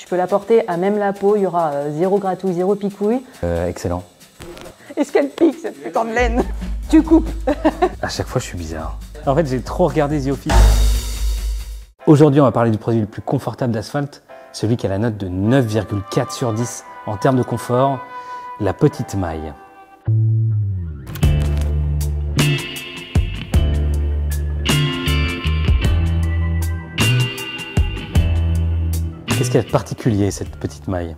Tu peux la porter à même la peau, il y aura zéro gratouille, zéro picouille. Excellent. Est-ce qu'elle pique cette putain de laine? Tu coupes. À chaque fois, je suis bizarre. En fait, j'ai trop regardé The Office. Aujourd'hui, on va parler du produit le plus confortable d'Asphalt, celui qui a la note de 9,4 sur 10 en termes de confort, la petite maille. Qu'est-ce qu'il y a de particulier, cette petite maille?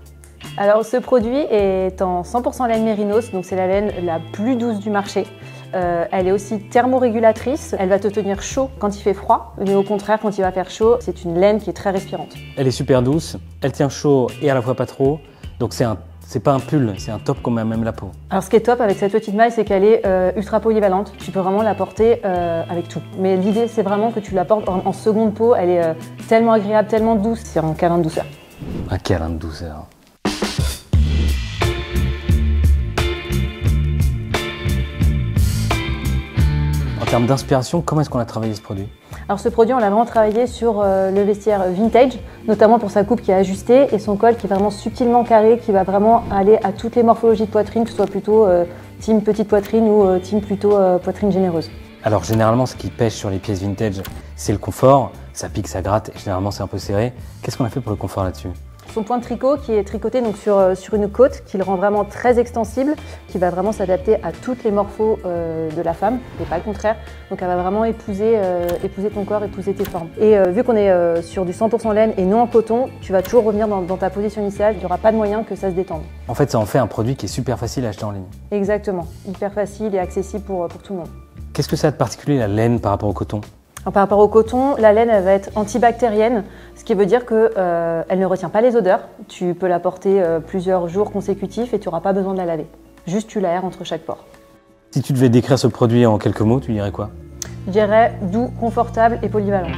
Alors ce produit est en 100% laine mérinos, donc c'est la laine la plus douce du marché. Elle est aussi thermorégulatrice, elle va te tenir chaud quand il fait froid, mais au contraire quand il va faire chaud, c'est une laine qui est très respirante. Elle est super douce, elle tient chaud et à la fois pas trop, donc c'est pas un pull, c'est un top qu'on met à même la peau. Alors ce qui est top avec cette petite maille, c'est qu'elle est ultra polyvalente, tu peux vraiment la porter avec tout. Mais l'idée c'est vraiment que tu la portes en seconde peau, elle est tellement agréable, tellement douce, c'est un câlin de douceur. Un câlin de douceur. En termes d'inspiration, comment est-ce qu'on a travaillé ce produit? Alors ce produit, on l'a vraiment travaillé sur le vestiaire vintage, notamment pour sa coupe qui est ajustée et son col qui est vraiment subtilement carré, qui va vraiment aller à toutes les morphologies de poitrine, que ce soit plutôt team petite poitrine ou team plutôt poitrine généreuse. Alors généralement, ce qui pêche sur les pièces vintage, c'est le confort. Ça pique, ça gratte et généralement c'est un peu serré. Qu'est-ce qu'on a fait pour le confort là-dessus? Son point de tricot qui est tricoté donc sur une côte, qui le rend vraiment très extensible, qui va vraiment s'adapter à toutes les morphos de la femme, et pas le contraire. Donc elle va vraiment épouser ton corps, épouser tes formes. Et vu qu'on est sur du 100% laine et non en coton, tu vas toujours revenir dans ta position initiale, il n'y aura pas de moyen que ça se détende. En fait, ça en fait un produit qui est super facile à acheter en ligne. Exactement, hyper facile et accessible pour tout le monde. Qu'est-ce que ça a de particulier la laine par rapport au coton? Alors, par rapport au coton, la laine elle va être antibactérienne, ce qui veut dire qu'elle ne retient pas les odeurs. Tu peux la porter plusieurs jours consécutifs et tu n'auras pas besoin de la laver. Juste tu l'aères entre chaque pore. Si tu devais décrire ce produit en quelques mots, tu dirais quoi? Je dirais doux, confortable et polyvalent.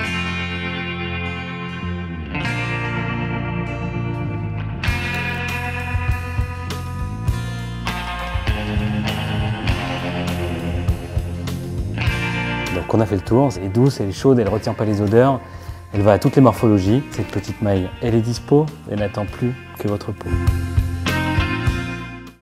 Donc on a fait le tour, elle est douce, elle est chaude, elle ne retient pas les odeurs, elle va à toutes les morphologies. Cette petite maille, elle est dispo, elle n'attend plus que votre peau.